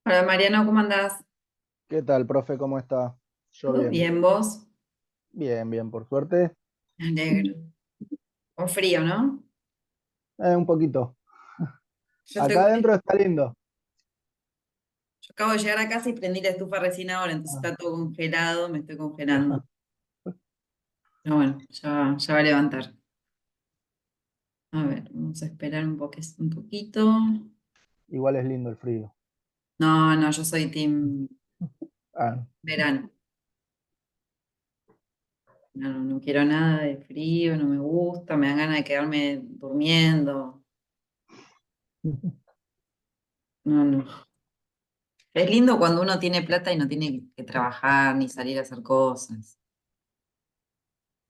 Hola Mariano, ¿cómo andás? ¿Qué tal, profe? ¿Cómo está? Yo ¿Todo bien. bien vos? Bien, bien, por suerte. Me alegro. Con frío, ¿no? Un poquito. Yo estoy Acá con adentro está lindo. Yo acabo de llegar a casa y prendí la estufa recién ahora, entonces Ah, está todo congelado, me estoy congelando. Pero bueno, ya va a levantar. A ver, vamos a esperar un poquito. igual es lindo el frío. No, no, yo soy team Ah, verano. No, no quiero nada de frío, no me gusta, me dan ganas de quedarme durmiendo. No, no. Es lindo cuando uno tiene plata y no tiene que trabajar ni salir a hacer cosas.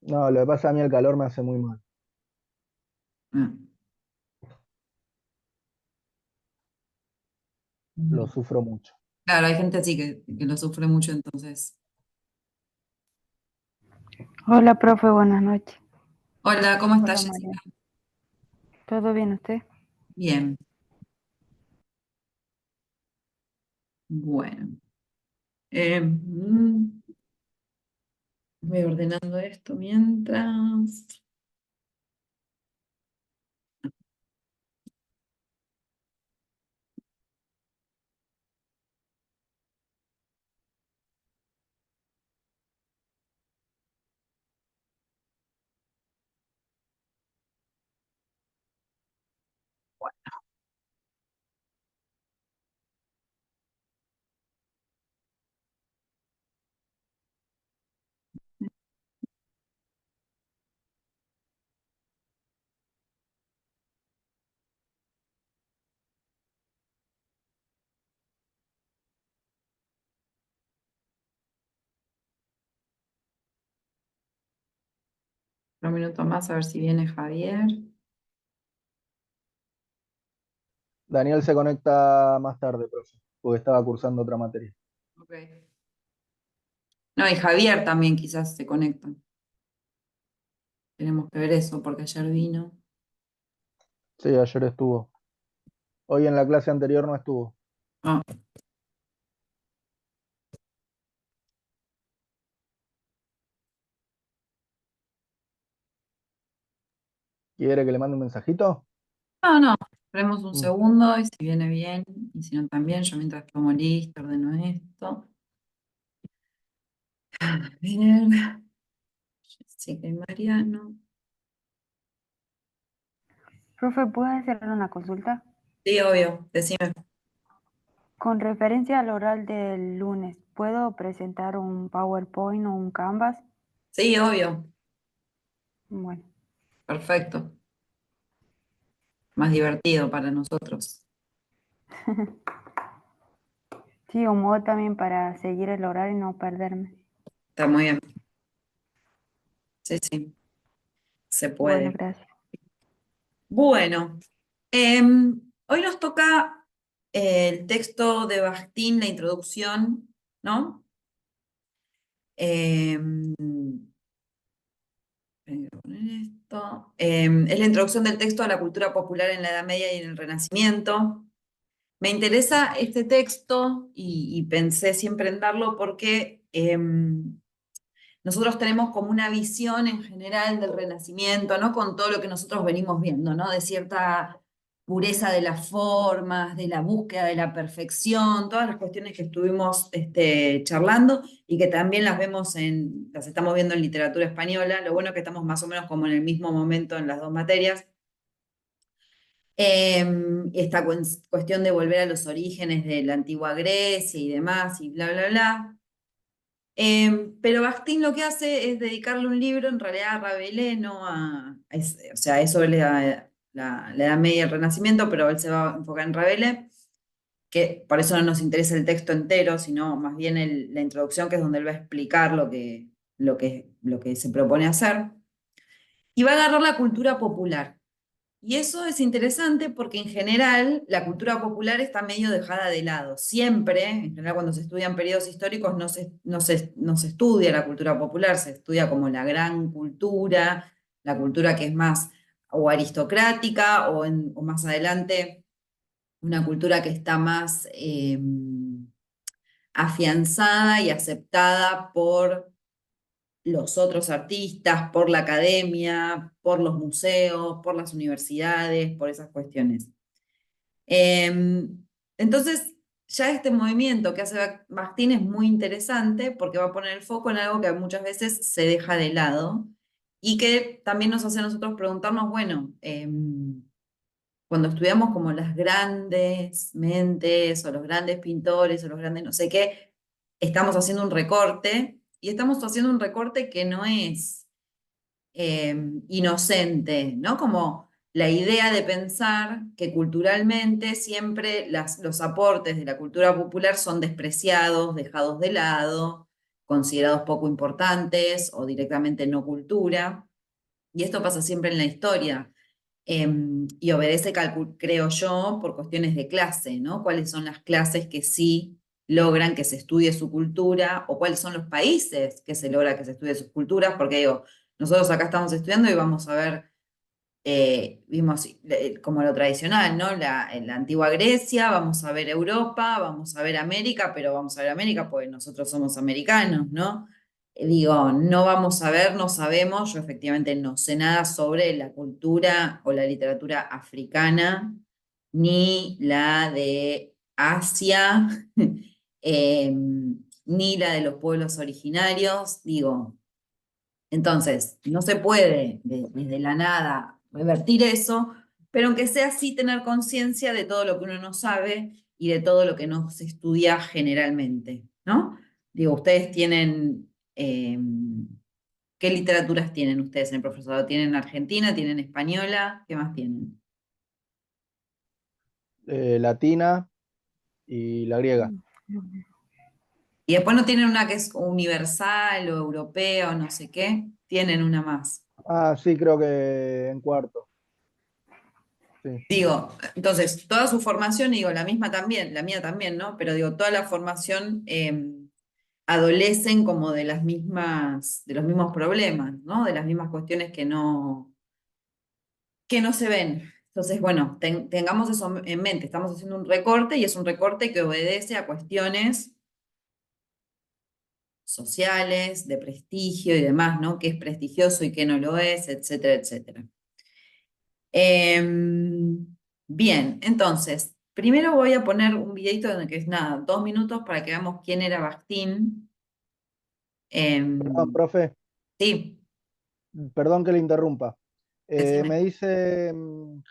no, lo que pasa a mí el calor me hace muy mal. Mm. Lo sufro mucho. Claro, hay gente así que lo sufre mucho, entonces. Hola, profe, buenas noches. Hola, ¿cómo Hola, estás, María. Jessica? ¿Todo bien usted? Bien, bueno. Voy ordenando esto mientras. Un minuto más a ver si viene Javier. Daniel se conecta más tarde, profe, porque estaba cursando otra materia. Ok. No, y Javier también quizás se conecta. Tenemos que ver eso porque ayer vino. Sí, ayer estuvo. Hoy en la clase anterior no estuvo. Ah, ¿Quiere que le mande un mensajito? no, no. Esperemos un Mm. segundo y si viene bien y si no también, yo mientras tomo listo, ordeno esto. A ver, Jessica y Mariano. Profe, ¿puede hacer una consulta? Sí, obvio, decime. Con referencia al oral del lunes, ¿puedo presentar un PowerPoint o un Canvas? Sí, obvio. Bueno, Perfecto. Más divertido para nosotros. sí, un modo también para seguir el horario y no perderme. Está muy bien. Sí, sí, se Bueno, puede. gracias. Bueno, hoy nos toca el texto de Bakhtin, la introducción, ¿no? Em, Voy a poner esto. Es la introducción del texto a la cultura popular en la Edad Media y en el Renacimiento. Me interesa este texto y pensé siempre en darlo porque nosotros tenemos como una visión en general del Renacimiento, ¿no? Con todo lo que nosotros venimos viendo, ¿no? De cierta pureza de las formas, de la búsqueda de la perfección, todas las cuestiones que estuvimos charlando y que también las estamos viendo en literatura española. Lo bueno es que estamos más o menos como en el mismo momento en las dos materias. Esta cuestión de volver a los orígenes de la antigua Grecia y demás, y bla, bla, bla. Pero Bakhtin lo que hace es dedicarle un libro en realidad a Rabelais, no o sea, es sobre la Edad Media y el Renacimiento, pero él se va a enfocar en Rabelais, que por eso no nos interesa el texto entero, sino más bien la introducción, que es donde él va a explicar lo que se propone hacer. Y va a agarrar la cultura popular. Y eso es interesante porque en general la cultura popular está medio dejada de lado. Siempre, en general cuando se estudian periodos históricos, no se estudia la cultura popular, se estudia como la gran cultura, la cultura que es más o aristocrática o más adelante una cultura que está más afianzada y aceptada por los otros artistas, por la academia, por los museos, por las universidades, por esas cuestiones. Entonces, ya este movimiento que hace Bakhtin es muy interesante porque va a poner el foco en algo que muchas veces se deja de lado y que también nos hace a nosotros preguntarnos, bueno, cuando estudiamos como las grandes mentes o los grandes pintores o los grandes no sé qué, estamos haciendo un recorte y estamos haciendo un recorte que no es inocente, ¿no? Como la idea de pensar que culturalmente siempre los aportes de la cultura popular son despreciados, dejados de lado, considerados poco importantes o directamente no cultura. Y esto pasa siempre en la historia. Y obedece, creo yo, por cuestiones de clase, ¿no? ¿Cuáles son las clases que sí logran que se estudie su cultura o cuáles son los países que se logra que se estudie sus culturas? Porque digo, nosotros acá estamos estudiando y vamos a ver, vimos como lo tradicional, ¿no? En la antigua Grecia, vamos a ver Europa, vamos a ver América, pero vamos a ver América porque nosotros somos americanos, ¿no? Digo, no vamos a ver, no sabemos, yo efectivamente no sé nada sobre la cultura o la literatura africana, ni la de Asia, ni la de los pueblos originarios, digo. Entonces, no se puede desde la nada revertir eso, pero aunque sea así tener conciencia de todo lo que uno no sabe y de todo lo que no se estudia generalmente, ¿no? Digo, ustedes tienen, ¿qué literaturas tienen ustedes en el profesorado? ¿Tienen argentina? ¿Tienen española? ¿Qué más tienen? Latina y la griega. Y después no tienen una que es universal o europea o no sé qué, tienen una más. Ah, sí, creo que en cuarto. Sí. Digo, entonces, toda su formación, digo, la misma también, la mía también, ¿no? Pero digo, toda la formación adolecen como de las mismas, de los mismos problemas, ¿no? De las mismas cuestiones que no se ven. Entonces, bueno, tengamos eso en mente, estamos haciendo un recorte y es un recorte que obedece a cuestiones sociales, de prestigio y demás, ¿no? Qué es prestigioso y qué no lo es, etcétera, etcétera. Bien, entonces, primero voy a poner un videito en el que es nada, 2 minutos para que veamos quién era Bakhtin. Perdón, Em, profe, sí, perdón que le interrumpa. decime. Me dice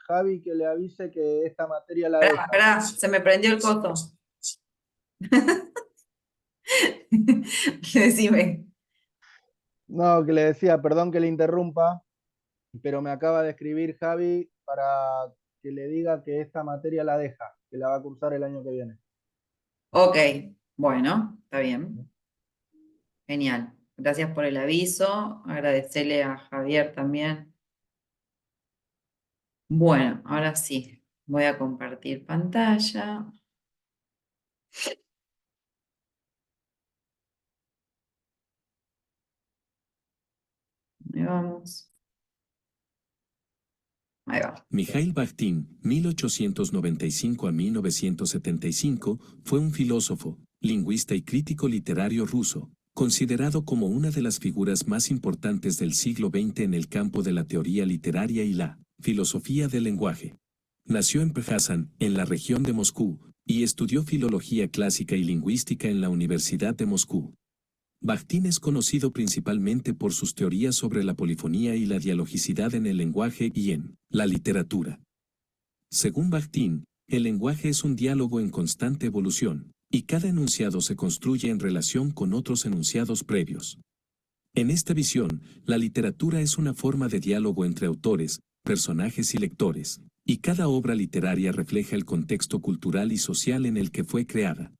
Javi que le avise que esta materia la Esperá, deja. esperá, se me prendió el coto. Decime. No, que le decía, perdón que le interrumpa, pero me acaba de escribir Javi para que le diga que esta materia la deja, que la va a cursar el año que viene. Ok, bueno, está bien. Genial. Gracias por el aviso. Agradecerle a Javier también. Bueno, ahora sí, voy a compartir pantalla. Ahí vamos. Ahí va. Mikhail Bakhtin, 1895 a 1975, fue un filósofo, lingüista y crítico literario ruso, considerado como una de las figuras más importantes del siglo XX en el campo de la teoría literaria y la filosofía del lenguaje. Nació en Przassan, en la región de Moscú, y estudió filología clásica y lingüística en la Universidad de Moscú. Bakhtin es conocido principalmente por sus teorías sobre la polifonía y la dialogicidad en el lenguaje y en la literatura. Según Bakhtin, el lenguaje es un diálogo en constante evolución, y cada enunciado se construye en relación con otros enunciados previos. En esta visión, la literatura es una forma de diálogo entre autores, personajes y lectores, y cada obra literaria refleja el contexto cultural y social en el que fue creada.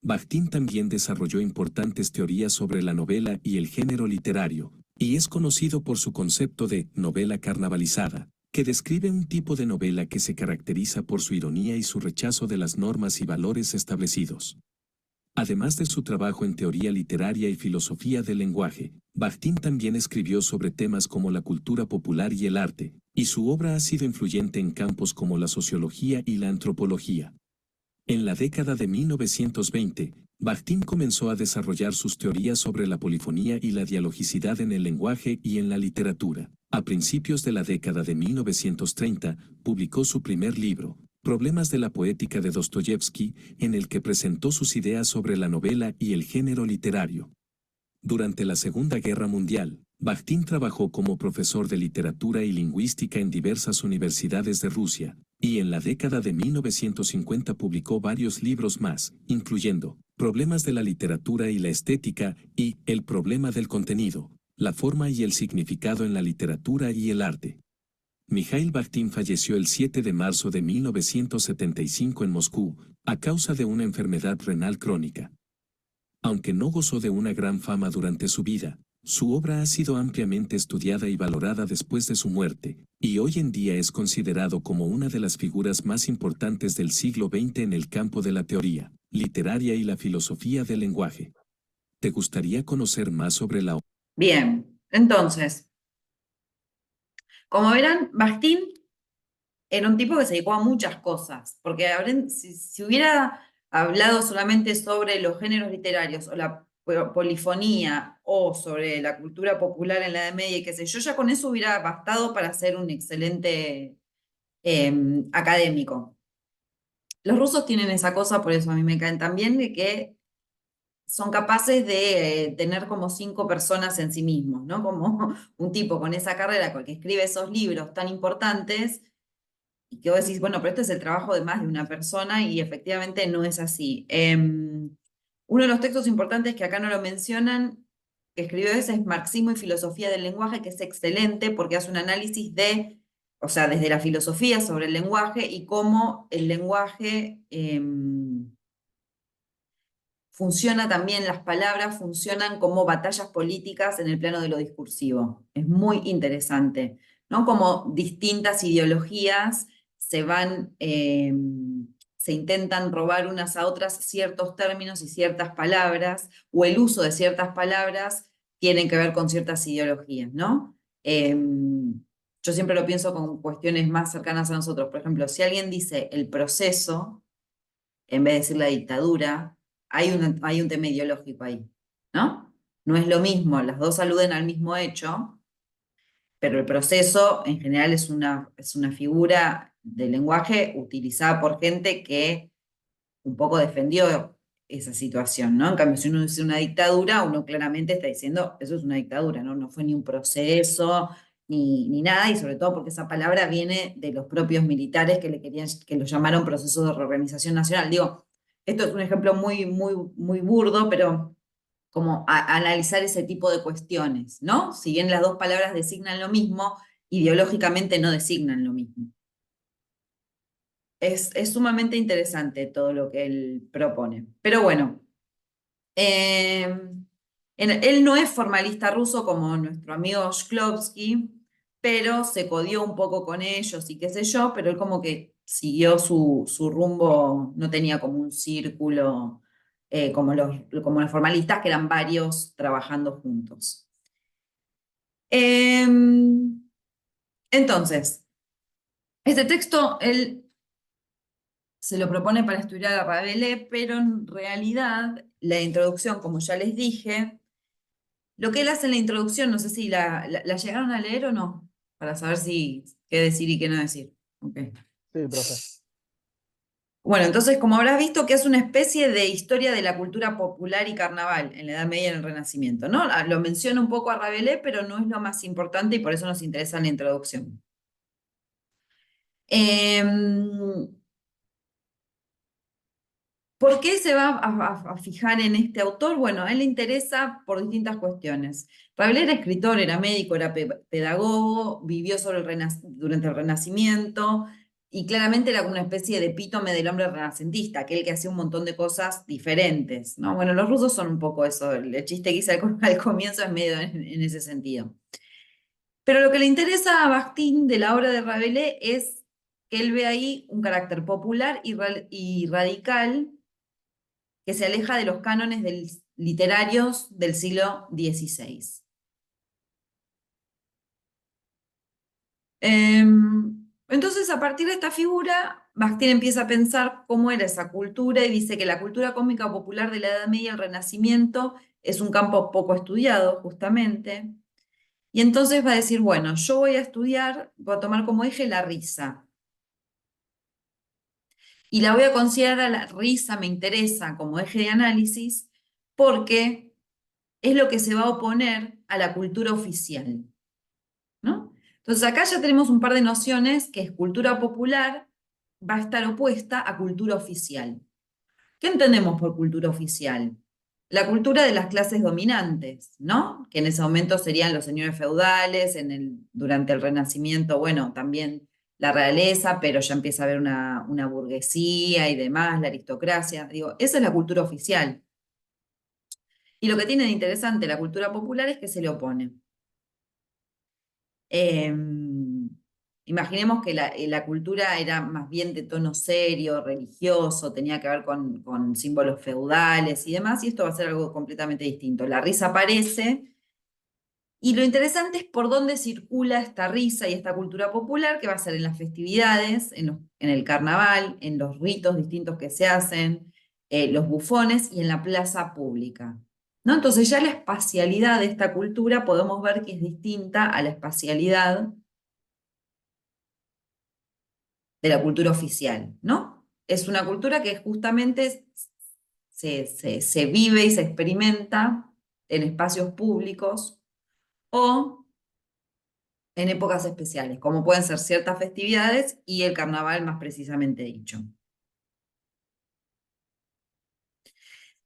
Bakhtin también desarrolló importantes teorías sobre la novela y el género literario, y es conocido por su concepto de novela carnavalizada, que describe un tipo de novela que se caracteriza por su ironía y su rechazo de las normas y valores establecidos. Además de su trabajo en teoría literaria y filosofía del lenguaje, Bakhtin también escribió sobre temas como la cultura popular y el arte, y su obra ha sido influyente en campos como la sociología y la antropología. En la década de 1920, Bakhtin comenzó a desarrollar sus teorías sobre la polifonía y la dialogicidad en el lenguaje y en la literatura. A principios de la década de 1930, publicó su primer libro, Problemas de la poética de Dostoyevsky, en el que presentó sus ideas sobre la novela y el género literario. Durante la Segunda Guerra Mundial, Bakhtin trabajó como profesor de literatura y lingüística en diversas universidades de Rusia, y en la década de 1950 publicó varios libros más, incluyendo Problemas de la literatura y la estética y El problema del contenido, la forma y el significado en la literatura y el arte. Mikhail Bakhtin falleció el 7 de marzo de 1975 en Moscú, a causa de una enfermedad renal crónica. Aunque no gozó de una gran fama durante su vida, su obra ha sido ampliamente estudiada y valorada después de su muerte, y hoy en día es considerado como una de las figuras más importantes del siglo XX en el campo de la teoría literaria y la filosofía del lenguaje. ¿Te gustaría conocer más sobre la obra? Bien, entonces, como verán, Bakhtin era un tipo que se dedicó a muchas cosas, porque si hubiera hablado solamente sobre los géneros literarios o la polifonía o sobre la cultura popular en la Edad Media y qué sé yo, ya con eso hubiera bastado para ser un excelente académico. Los rusos tienen esa cosa, por eso a mí me caen tan bien, de que son capaces de tener como 5 personas en sí mismos, ¿no? Como un tipo con esa carrera que escribe esos libros tan importantes, y que vos decís, bueno, pero este es el trabajo de más de una persona, y efectivamente no es así. Uno de los textos importantes que acá no lo mencionan, que escribió ese, es Marxismo y Filosofía del Lenguaje, que es excelente porque hace un análisis de, o sea, desde la filosofía sobre el lenguaje y cómo el lenguaje funciona también, las palabras funcionan como batallas políticas en el plano de lo discursivo. Es muy interesante, ¿no? Como distintas ideologías se intentan robar unas a otras ciertos términos y ciertas palabras, o el uso de ciertas palabras tienen que ver con ciertas ideologías, ¿no? Yo siempre lo pienso con cuestiones más cercanas a nosotros. Por ejemplo, si alguien dice el proceso, en vez de decir la dictadura, hay un tema ideológico ahí, ¿no? No es lo mismo, las dos aluden al mismo hecho, pero el proceso en general es una figura de lenguaje utilizada por gente que un poco defendió esa situación, ¿no? En cambio, si uno dice una dictadura, uno claramente está diciendo, eso es una dictadura, ¿no? No fue ni un proceso, ni nada, y sobre todo porque esa palabra viene de los propios militares que lo llamaron proceso de reorganización nacional. Digo, esto es un ejemplo muy, muy, muy burdo, pero como analizar ese tipo de cuestiones, ¿no? Si bien las dos palabras designan lo mismo, ideológicamente no designan lo mismo. Es sumamente interesante todo lo que él propone. Pero bueno, él no es formalista ruso como nuestro amigo Shklovsky, pero se codió un poco con ellos y qué sé yo, pero él como que siguió su rumbo, no tenía como un círculo como los formalistas, que eran varios trabajando juntos. Entonces, este texto, él se lo propone para estudiar a Rabelais, pero en realidad la introducción, como ya les dije, lo que él hace en la introducción, no sé si la llegaron a leer o no, para saber qué decir y qué no decir. Okay. Sí, profe. Bueno, entonces, como habrás visto, que es una especie de historia de la cultura popular y carnaval en la Edad Media y en el Renacimiento, ¿no? Lo menciona un poco a Rabelais, pero no es lo más importante y por eso nos interesa la introducción. ¿Por qué se va a fijar en este autor? Bueno, a él le interesa por distintas cuestiones. Rabelais era escritor, era médico, era pedagogo, vivió durante el Renacimiento, y claramente era como una especie de epítome del hombre renacentista, aquel que hacía un montón de cosas diferentes, ¿no? Bueno, los rusos son un poco eso, el chiste que hice al comienzo es medio en ese sentido. Pero lo que le interesa a Bakhtin de la obra de Rabelais es que él ve ahí un carácter popular y radical, que se aleja de los cánones literarios del siglo XVI. Entonces, a partir de esta figura, Bakhtin empieza a pensar cómo era esa cultura y dice que la cultura cómica popular de la Edad Media y el Renacimiento es un campo poco estudiado, justamente. Y entonces va a decir, bueno, yo voy a estudiar, voy a tomar como eje la risa. Y la voy a considerar a la risa, me interesa como eje de análisis, porque es lo que se va a oponer a la cultura oficial, ¿no? Entonces acá ya tenemos un par de nociones que es cultura popular va a estar opuesta a cultura oficial. ¿Qué entendemos por cultura oficial? La cultura de las clases dominantes, ¿no? Que en ese momento serían los señores feudales, durante el Renacimiento, bueno, también la realeza, pero ya empieza a haber una burguesía y demás, la aristocracia. Digo, esa es la cultura oficial. Y lo que tiene de interesante la cultura popular es que se le opone. Imaginemos que la cultura era más bien de tono serio, religioso, tenía que ver con símbolos feudales y demás, y esto va a ser algo completamente distinto. La risa aparece, y lo interesante es por dónde circula esta risa y esta cultura popular, que va a ser en las festividades, en el carnaval, en los ritos distintos que se hacen, los bufones y en la plaza pública. ¿No? Entonces ya la espacialidad de esta cultura podemos ver que es distinta a la espacialidad de la cultura oficial, ¿no? Es una cultura que justamente se vive y se experimenta en espacios públicos o en épocas especiales, como pueden ser ciertas festividades y el carnaval más precisamente dicho.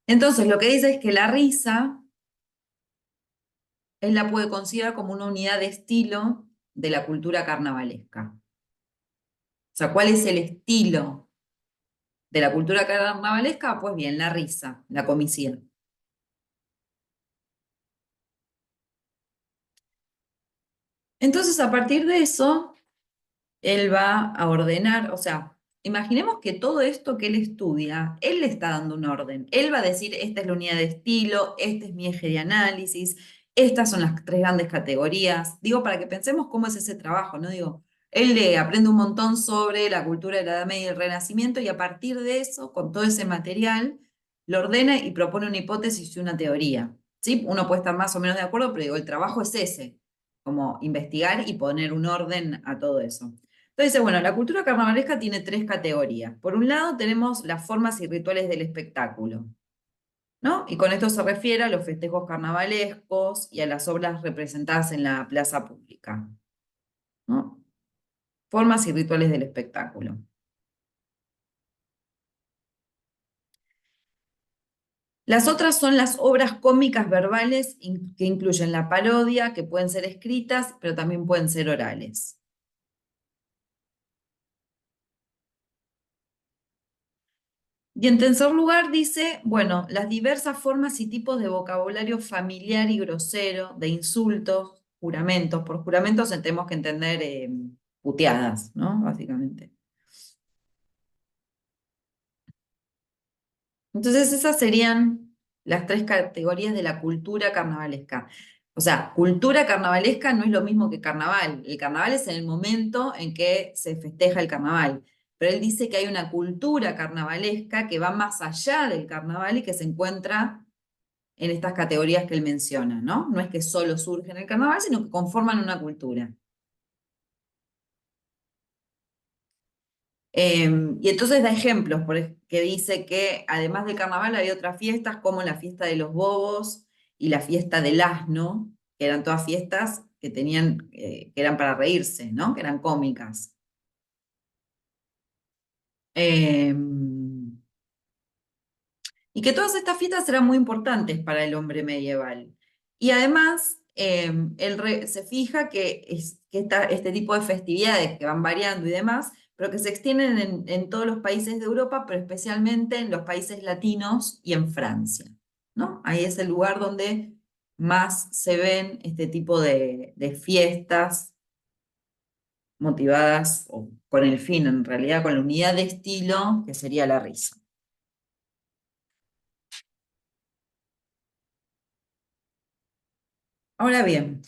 Entonces, lo que dice es que la risa, él la puede considerar como una unidad de estilo de la cultura carnavalesca. O sea, ¿cuál es el estilo de la cultura carnavalesca? Pues bien, la risa, la comicidad. Entonces, a partir de eso, él va a ordenar, o sea, imaginemos que todo esto que él estudia, él le está dando un orden. Él va a decir, esta es la unidad de estilo, este es mi eje de análisis, estas son las tres grandes categorías. Digo, para que pensemos cómo es ese trabajo, ¿no? Digo, él le aprende un montón sobre la cultura de la Edad Media y el Renacimiento y a partir de eso, con todo ese material, lo ordena y propone una hipótesis y una teoría. ¿Sí? Uno puede estar más o menos de acuerdo, pero digo, el trabajo es ese, como investigar y poner un orden a todo eso. Entonces dice, bueno, la cultura carnavalesca tiene tres categorías. Por un lado tenemos las formas y rituales del espectáculo, ¿no? Y con esto se refiere a los festejos carnavalescos y a las obras representadas en la plaza pública, ¿no? Formas y rituales del espectáculo. Las otras son las obras cómicas verbales que incluyen la parodia, que pueden ser escritas, pero también pueden ser orales. Y en tercer lugar dice, bueno, las diversas formas y tipos de vocabulario familiar y grosero, de insultos, juramentos. Por juramentos tenemos que entender puteadas, ¿no? Básicamente. Entonces esas serían las tres categorías de la cultura carnavalesca. O sea, cultura carnavalesca no es lo mismo que carnaval. El carnaval es en el momento en que se festeja el carnaval. Pero él dice que hay una cultura carnavalesca que va más allá del carnaval y que se encuentra en estas categorías que él menciona, ¿no? No es que solo surge en el carnaval, sino que conforman una cultura. Y entonces da ejemplos, que dice que además del carnaval había otras fiestas, como la fiesta de los bobos y la fiesta del asno, que eran todas fiestas que tenían, que eran para reírse, ¿no? Que eran cómicas. Y que todas estas fiestas eran muy importantes para el hombre medieval. Y además, él se fija que este tipo de festividades que van variando y demás, pero que se extienden en todos los países de Europa, pero especialmente en los países latinos y en Francia, ¿no? Ahí es el lugar donde más se ven este tipo de fiestas motivadas o con el fin, en realidad, con la unidad de estilo, que sería la risa. Ahora bien,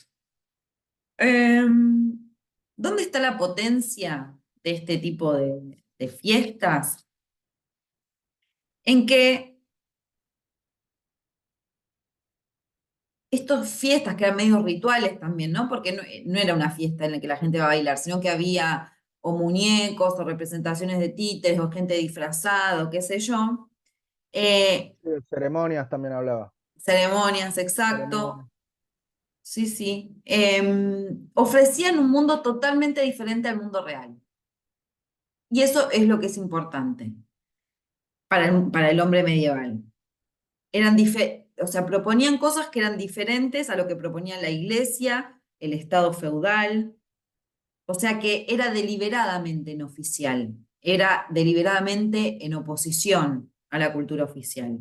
¿dónde está la potencia de este tipo de fiestas, en que estas fiestas que eran medio rituales también, ¿no? Porque no era una fiesta en la que la gente va a bailar, sino que había o muñecos o representaciones de títeres o gente disfrazada o qué sé yo. Sí, de ceremonias también hablaba. Ceremonias, exacto. Ceremonias. Sí, sí. Ofrecían un mundo totalmente diferente al mundo real. Y eso es lo que es importante para el hombre medieval. O sea, proponían cosas que eran diferentes a lo que proponía la iglesia, el Estado feudal. O sea que era deliberadamente no oficial, era deliberadamente en oposición a la cultura oficial.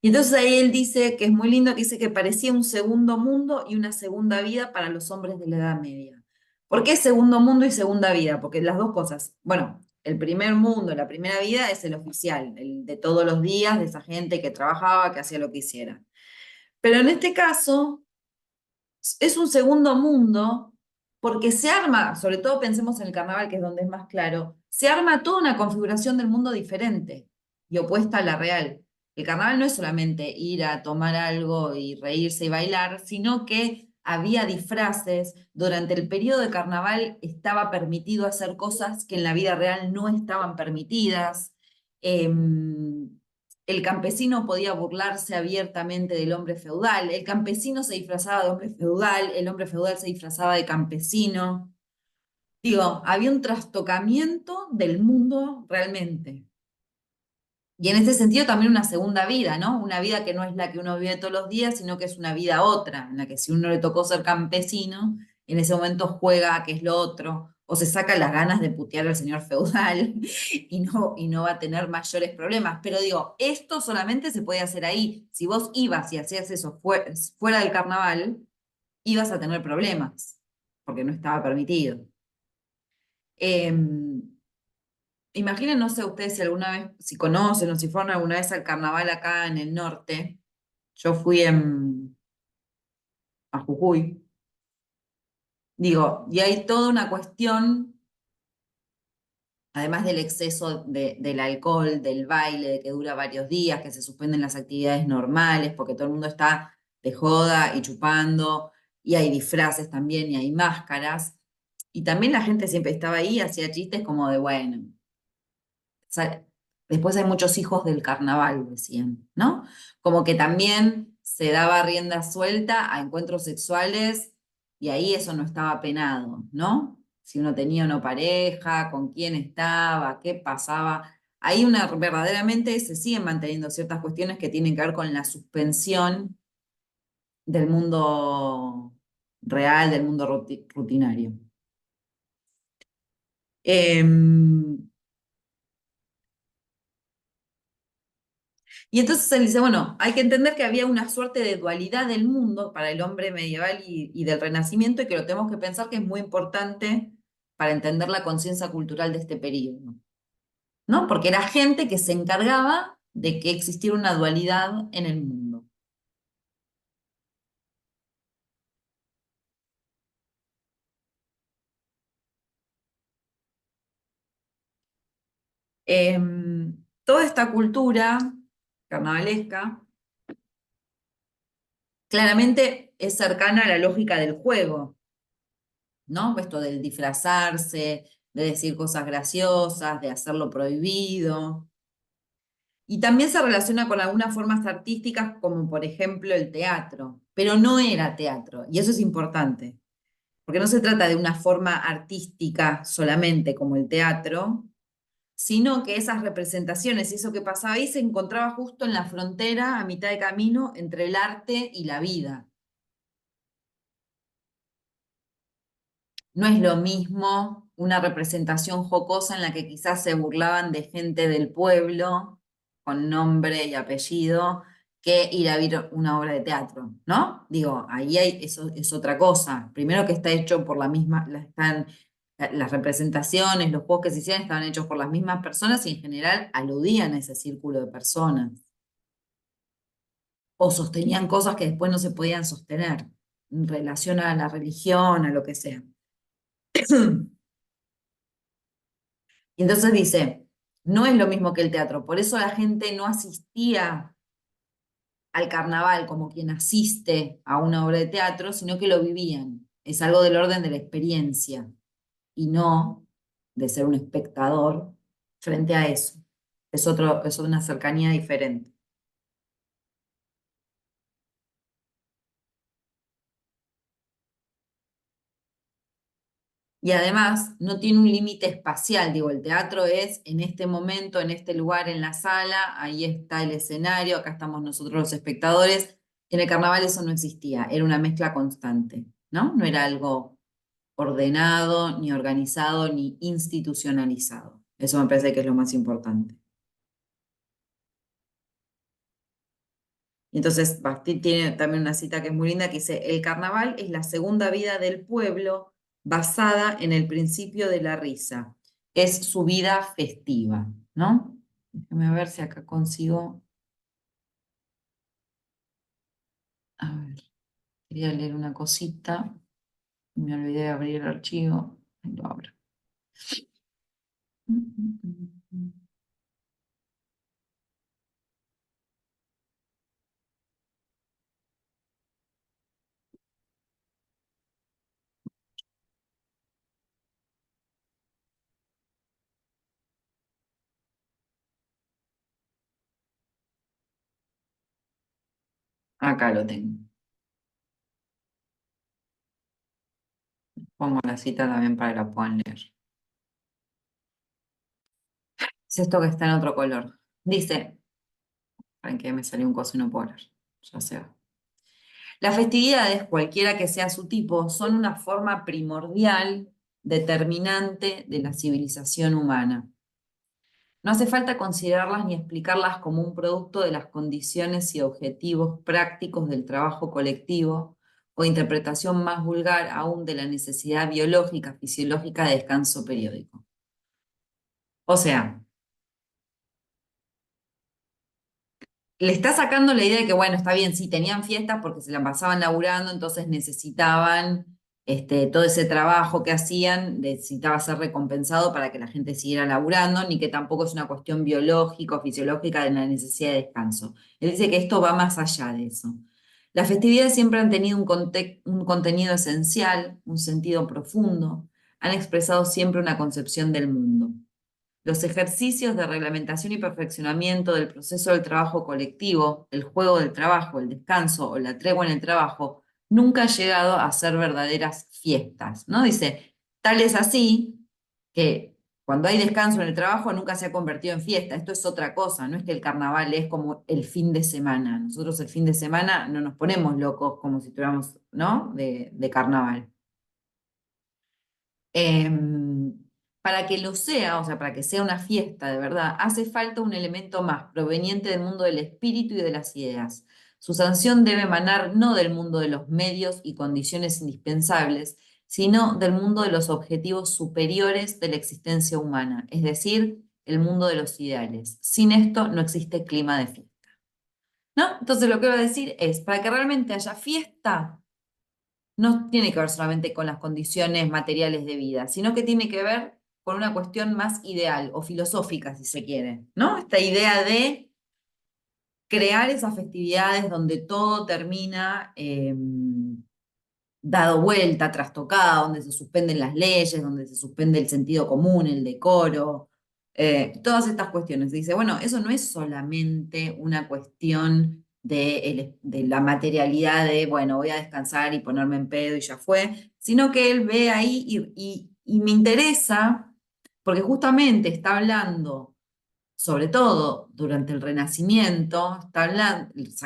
Y entonces ahí él dice que es muy lindo, que dice que parecía un segundo mundo y una segunda vida para los hombres de la Edad Media. ¿Por qué segundo mundo y segunda vida? Porque las dos cosas, bueno, el primer mundo, la primera vida es el oficial, el de todos los días, de esa gente que trabajaba, que hacía lo que hiciera. Pero en este caso es un segundo mundo porque se arma, sobre todo pensemos en el carnaval, que es donde es más claro, se arma toda una configuración del mundo diferente y opuesta a la real. El carnaval no es solamente ir a tomar algo y reírse y bailar, sino que había disfraces. Durante el periodo de carnaval estaba permitido hacer cosas que en la vida real no estaban permitidas. El campesino podía burlarse abiertamente del hombre feudal, el campesino se disfrazaba de hombre feudal, el hombre feudal se disfrazaba de campesino. Digo, había un trastocamiento del mundo realmente. Y en ese sentido también una segunda vida, ¿no? Una vida que no es la que uno vive todos los días, sino que es una vida otra, en la que si uno le tocó ser campesino, en ese momento juega a que es lo otro, o se saca las ganas de putear al señor feudal y no va a tener mayores problemas. Pero digo, esto solamente se puede hacer ahí. Si vos ibas y hacías eso fuera del carnaval, ibas a tener problemas, porque no estaba permitido. Imaginen, no sé ustedes si alguna vez, si conocen o si fueron alguna vez al carnaval acá en el norte. Yo fui a Jujuy. Digo, y hay toda una cuestión, además del exceso del alcohol, del baile, de que dura varios días, que se suspenden las actividades normales, porque todo el mundo está de joda y chupando, y hay disfraces también, y hay máscaras. Y también la gente siempre estaba ahí, hacía chistes como de, bueno, después hay muchos hijos del carnaval, decían, ¿no? Como que también se daba rienda suelta a encuentros sexuales y ahí eso no estaba penado, ¿no? Si uno tenía una pareja, con quién estaba, qué pasaba. Ahí verdaderamente se siguen manteniendo ciertas cuestiones que tienen que ver con la suspensión del mundo real, del mundo rutinario. Y entonces él dice, bueno, hay que entender que había una suerte de dualidad del mundo para el hombre medieval y del Renacimiento y que lo tenemos que pensar que es muy importante para entender la conciencia cultural de este periodo, ¿no? Porque era gente que se encargaba de que existiera una dualidad en el mundo. Toda esta cultura carnavalesca claramente es cercana a la lógica del juego, ¿no? Esto del disfrazarse, de decir cosas graciosas, de hacerlo prohibido. Y también se relaciona con algunas formas artísticas, como por ejemplo el teatro, pero no era teatro, y eso es importante, porque no se trata de una forma artística solamente como el teatro, sino que esas representaciones y eso que pasaba ahí se encontraba justo en la frontera, a mitad de camino, entre el arte y la vida. No es lo mismo una representación jocosa en la que quizás se burlaban de gente del pueblo con nombre y apellido que ir a ver una obra de teatro, ¿no? Digo, ahí eso es otra cosa. Primero que está hecho por la misma, las representaciones, los juegos que se hicieron estaban hechos por las mismas personas y en general aludían a ese círculo de personas. O sostenían cosas que después no se podían sostener en relación a la religión, a lo que sea. Y entonces dice, no es lo mismo que el teatro, por eso la gente no asistía al carnaval como quien asiste a una obra de teatro, sino que lo vivían. Es algo del orden de la experiencia y no de ser un espectador frente a eso. Es una cercanía diferente. Y además no tiene un límite espacial, digo, el teatro es en este momento, en este lugar, en la sala, ahí está el escenario, acá estamos nosotros los espectadores. En el carnaval eso no existía, era una mezcla constante, ¿no? No era algo ordenado, ni organizado, ni institucionalizado. Eso me parece que es lo más importante. Y entonces Bakhtin tiene también una cita que es muy linda que dice, el carnaval es la segunda vida del pueblo basada en el principio de la risa. Es su vida festiva, ¿no? Déjame ver si acá consigo. A ver, quería leer una cosita. Me olvidé de abrir el archivo. Ahí lo abro. Acá lo tengo. Pongo la cita también para que la puedan leer. Es esto que está en otro color. Dice, para que me salió un coso y no puedo leer. Ya se va. Las festividades, cualquiera que sea su tipo, son una forma primordial, determinante de la civilización humana. No hace falta considerarlas ni explicarlas como un producto de las condiciones y objetivos prácticos del trabajo colectivo o interpretación más vulgar aún de la necesidad biológica, fisiológica de descanso periódico. O sea, le está sacando la idea de que, bueno, está bien, sí, tenían fiestas porque se la pasaban laburando, entonces necesitaban todo ese trabajo que hacían, necesitaba ser recompensado para que la gente siguiera laburando, ni que tampoco es una cuestión biológica o fisiológica de la necesidad de descanso. Él dice que esto va más allá de eso. Las festividades siempre han tenido un contenido esencial, un sentido profundo, han expresado siempre una concepción del mundo. Los ejercicios de reglamentación y perfeccionamiento del proceso del trabajo colectivo, el juego del trabajo, el descanso o la tregua en el trabajo, nunca han llegado a ser verdaderas fiestas, ¿no? Dice, tal es así que cuando hay descanso en el trabajo nunca se ha convertido en fiesta. Esto es otra cosa, no es que el carnaval es como el fin de semana. Nosotros el fin de semana no nos ponemos locos como si tuviéramos, ¿no? De carnaval. Para que lo sea, o sea, para que sea una fiesta de verdad, hace falta un elemento más proveniente del mundo del espíritu y de las ideas. Su sanción debe emanar no del mundo de los medios y condiciones indispensables, sino del mundo de los objetivos superiores de la existencia humana, es decir, el mundo de los ideales. Sin esto no existe clima de fiesta. ¿No? Entonces lo que voy a decir es, para que realmente haya fiesta, no tiene que ver solamente con las condiciones materiales de vida, sino que tiene que ver con una cuestión más ideal o filosófica, si se quiere, ¿no? Esta idea de crear esas festividades donde todo termina dado vuelta, trastocado, donde se suspenden las leyes, donde se suspende el sentido común, el decoro, todas estas cuestiones. Dice, bueno, eso no es solamente una cuestión de la materialidad de, bueno, voy a descansar y ponerme en pedo y ya fue, sino que él ve ahí y me interesa, porque justamente está hablando sobre todo durante el Renacimiento,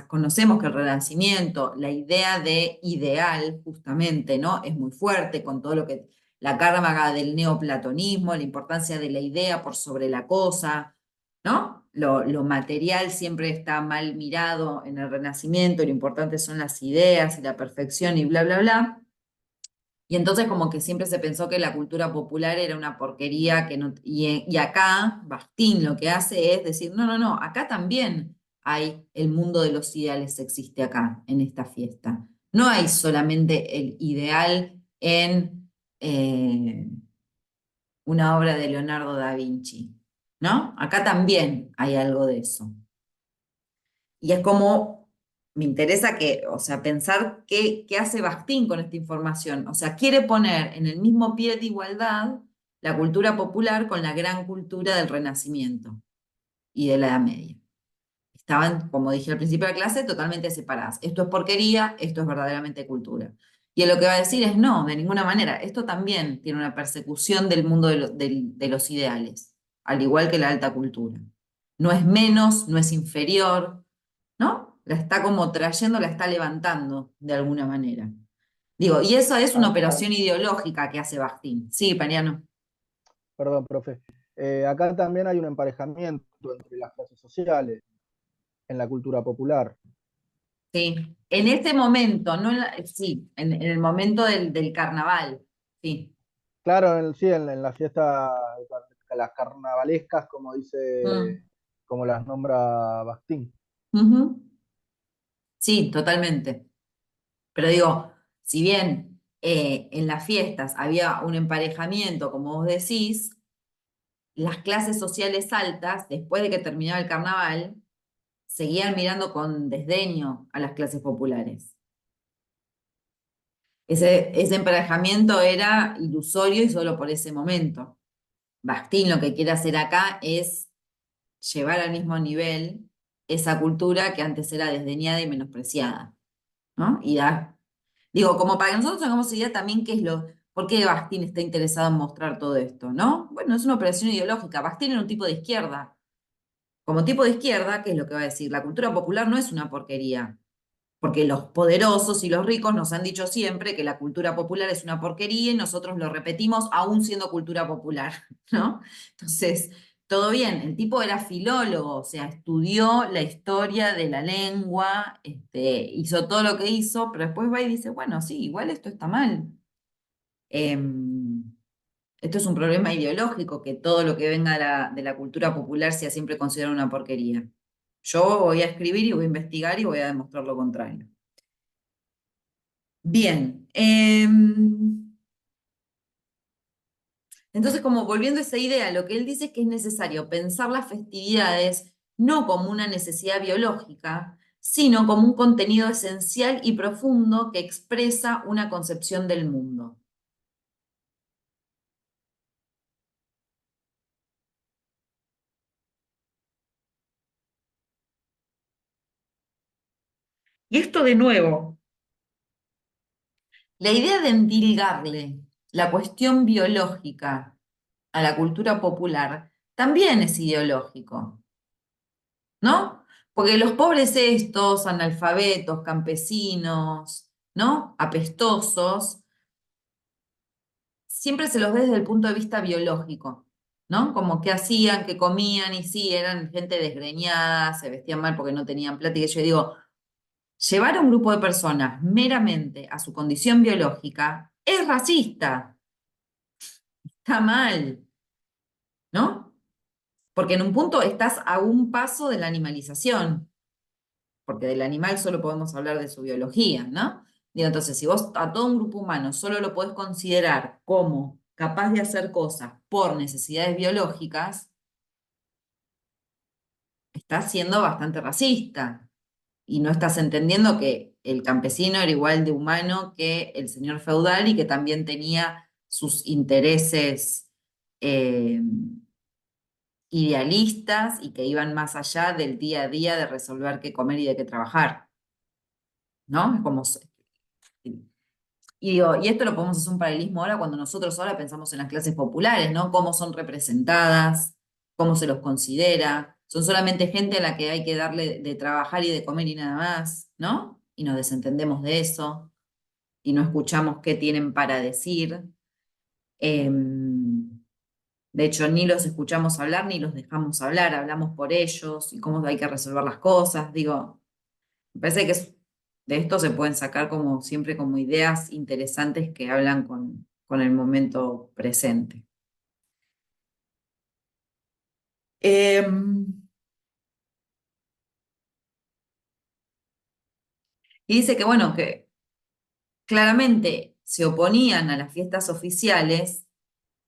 conocemos que el Renacimiento, la idea de ideal, justamente, ¿no? Es muy fuerte con todo lo que, la carga del neoplatonismo, la importancia de la idea por sobre la cosa, ¿no? Lo material siempre está mal mirado en el Renacimiento, lo importante son las ideas y la perfección y bla, bla, bla. Y entonces como que siempre se pensó que la cultura popular era una porquería que no, y acá Bakhtin lo que hace es decir, no, no, no, acá también hay el mundo de los ideales existe acá, en esta fiesta. No hay solamente el ideal en, una obra de Leonardo da Vinci, ¿no? Acá también hay algo de eso. Y es como, me interesa que, o sea, pensar qué hace Bakhtin con esta información. O sea, quiere poner en el mismo pie de igualdad la cultura popular con la gran cultura del Renacimiento y de la Edad Media. Estaban, como dije al principio de la clase, totalmente separadas. Esto es porquería, esto es verdaderamente cultura. Y él lo que va a decir es, no, de ninguna manera. Esto también tiene una persecución del mundo de los ideales, al igual que la alta cultura. No es menos, no es inferior, ¿no? La está como trayendo, la está levantando de alguna manera. Digo, y eso es una Acá, operación ideológica que hace Bakhtin. Sí, Paniano. perdón, profe. Acá también hay un emparejamiento entre las clases sociales en la cultura popular. Sí. En este momento, no sí, en el momento del carnaval. Sí. Claro, sí, en la fiesta, las carnavalescas, como Mm. dice, como las nombra Bastín. Ujú. Sí, totalmente. Pero digo, si bien en las fiestas había un emparejamiento, como vos decís, las clases sociales altas, después de que terminaba el carnaval, seguían mirando con desdeño a las clases populares. Ese emparejamiento era ilusorio y solo por ese momento. Bastín lo que quiere hacer acá es llevar al mismo nivel esa cultura que antes era desdeñada y menospreciada, ¿no? Digo, como para que nosotros tengamos idea también por qué Bastín está interesado en mostrar todo esto, ¿no? Bueno, es una operación ideológica. Bastín era un tipo de izquierda. Como tipo de izquierda, ¿qué es lo que va a decir? La cultura popular no es una porquería, porque los poderosos y los ricos nos han dicho siempre que la cultura popular es una porquería y nosotros lo repetimos aún siendo cultura popular, ¿no? Entonces, todo bien, el tipo era filólogo, o sea, estudió la historia de la lengua, hizo todo lo que hizo, pero después va y dice, bueno, sí, igual esto está mal. Em, Esto es un problema ideológico, que todo lo que venga de la cultura popular sea siempre considerado una porquería. Yo voy a escribir y voy a investigar y voy a demostrar lo contrario. Bien. Entonces, como volviendo a esa idea, lo que él dice es que es necesario pensar las festividades no como una necesidad biológica, sino como un contenido esencial y profundo que expresa una concepción del mundo. Y esto de nuevo, la idea de endilgarle la cuestión biológica a la cultura popular también es ideológico, ¿no? Porque los pobres estos, analfabetos, campesinos, ¿no? Apestosos, siempre se los ve desde el punto de vista biológico, ¿no? Como qué hacían, qué comían, y sí, eran gente desgreñada, se vestían mal porque no tenían plata, y yo digo, llevar a un grupo de personas meramente a su condición biológica es racista, está mal, ¿no? Porque en un punto estás a un paso de la animalización, porque del animal solo podemos hablar de su biología, ¿no? Digo, entonces, si vos a todo un grupo humano solo lo podés considerar como capaz de hacer cosas por necesidades biológicas, estás siendo bastante racista y no estás entendiendo que el campesino era igual de humano que el señor feudal y que también tenía sus intereses eh, idealistas y que iban más allá del día a día de resolver qué comer y de qué trabajar, ¿no? Es como, y digo, y esto lo podemos hacer un paralelismo ahora cuando nosotros ahora pensamos en las clases populares, ¿no? Cómo son representadas, cómo se los considera. Son solamente gente a la que hay que darle de trabajar y de comer y nada más, ¿no? Y nos desentendemos de eso y no escuchamos qué tienen para decir. De hecho, ni los escuchamos hablar ni los dejamos hablar, hablamos por ellos y cómo hay que resolver las cosas. Digo, me parece que de esto se pueden sacar como siempre como ideas interesantes que hablan con el momento presente. Y dice que, bueno, que claramente se oponían a las fiestas oficiales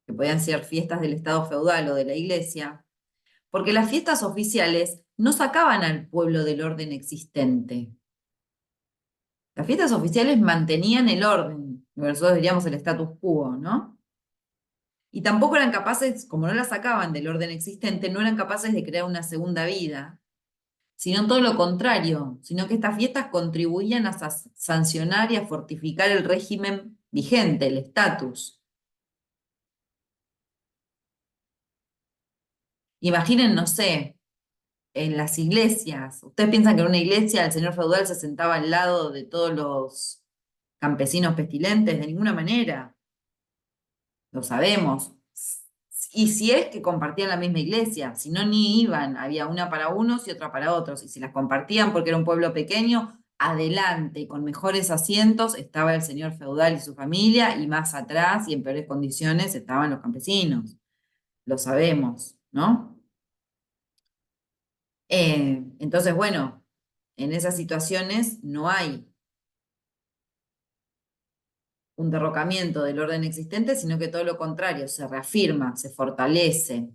que podían ser fiestas del Estado feudal o de la Iglesia, porque las fiestas oficiales no sacaban al pueblo del orden existente. Las fiestas oficiales mantenían el orden, lo que nosotros diríamos el status quo, ¿no? Y tampoco eran capaces, como no la sacaban del orden existente, no eran capaces de crear una segunda vida, sino todo lo contrario, sino que estas fiestas contribuían a sancionar y a fortificar el régimen vigente, el estatus. Imaginen, no sé, en las iglesias. ¿Ustedes piensan que en una iglesia el señor feudal se sentaba al lado de todos los campesinos pestilentes? De ninguna manera. Lo sabemos. Y si es que compartían la misma iglesia, si no ni iban, había una para unos y otra para otros. Y si las compartían porque era un pueblo pequeño, adelante, con mejores asientos, estaba el señor feudal y su familia, y más atrás y en peores condiciones estaban los campesinos. Lo sabemos, ¿no? Entonces, bueno, en esas situaciones no hay un derrocamiento del orden existente, sino que todo lo contrario, se reafirma, se fortalece.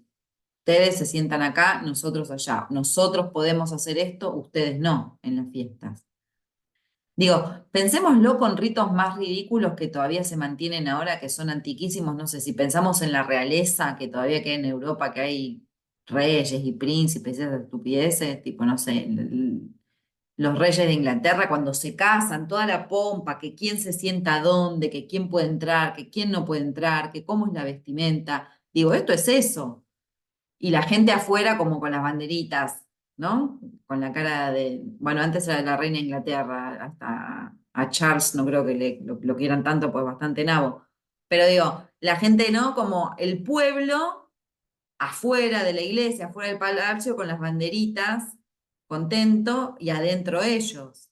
Ustedes se sientan acá, nosotros allá. Nosotros podemos hacer esto, ustedes no, en las fiestas. Digo, pensémoslo con ritos más ridículos que todavía se mantienen ahora, que son antiquísimos. No sé, si pensamos en la realeza, que todavía queda en Europa, que hay reyes y príncipes y esas estupideces, tipo, no sé, los reyes de Inglaterra cuando se casan, toda la pompa, que quién se sienta dónde, que quién puede entrar, que quién no puede entrar, que cómo es la vestimenta. Digo, esto es eso. Y la gente afuera como con las banderitas, ¿no? Con la cara de, bueno, antes era la reina de Inglaterra, hasta a Charles no creo que lo quieran tanto, pues bastante nabo. Pero digo, la gente, ¿no? Como el pueblo afuera de la iglesia, afuera del palacio, con las banderitas, contento, y adentro ellos.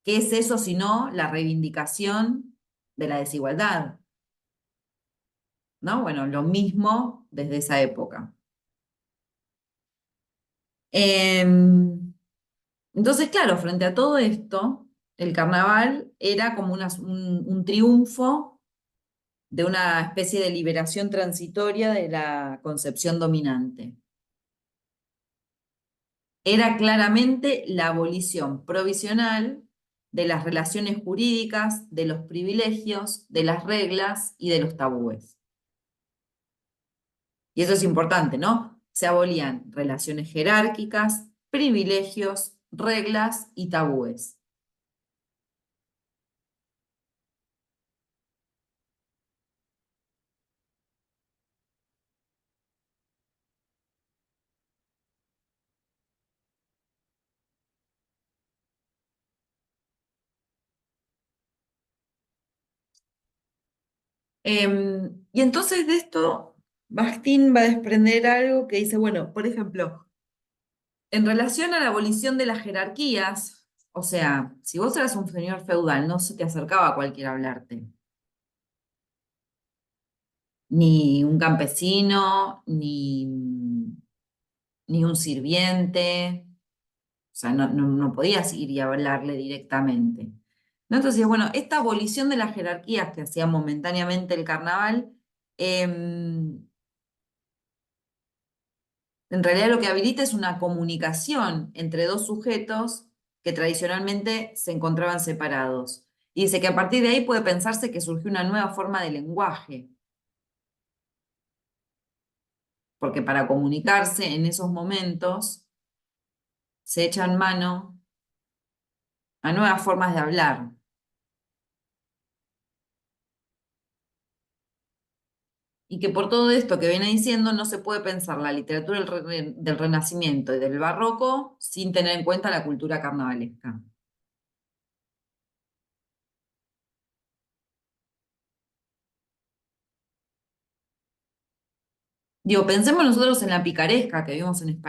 ¿Qué es eso sino la reivindicación de la desigualdad? ¿No? Bueno, lo mismo desde esa época. Entonces, claro, frente a todo esto, el carnaval era como un triunfo de una especie de liberación transitoria de la concepción dominante. Era claramente la abolición provisional de las relaciones jurídicas, de los privilegios, de las reglas y de los tabúes. Y eso es importante, ¿no? Se abolían relaciones jerárquicas, privilegios, reglas y tabúes. Y entonces de esto, Bakhtin va a desprender algo que dice, bueno, por ejemplo, en relación a la abolición de las jerarquías, o sea, si vos eras un señor feudal, no se te acercaba a cualquiera a hablarte. Ni un campesino, ni un sirviente, o sea, no podías ir y hablarle directamente. ¿No? Entonces, bueno, esta abolición de las jerarquías que hacía momentáneamente el carnaval, en realidad lo que habilita es una comunicación entre dos sujetos que tradicionalmente se encontraban separados. Y dice que a partir de ahí puede pensarse que surgió una nueva forma de lenguaje, porque para comunicarse en esos momentos se echan mano a nuevas formas de hablar. Y que por todo esto que viene diciendo no se puede pensar la literatura del Renacimiento y del Barroco sin tener en cuenta la cultura carnavalesca. Digo, pensemos nosotros en la picaresca que vimos en España.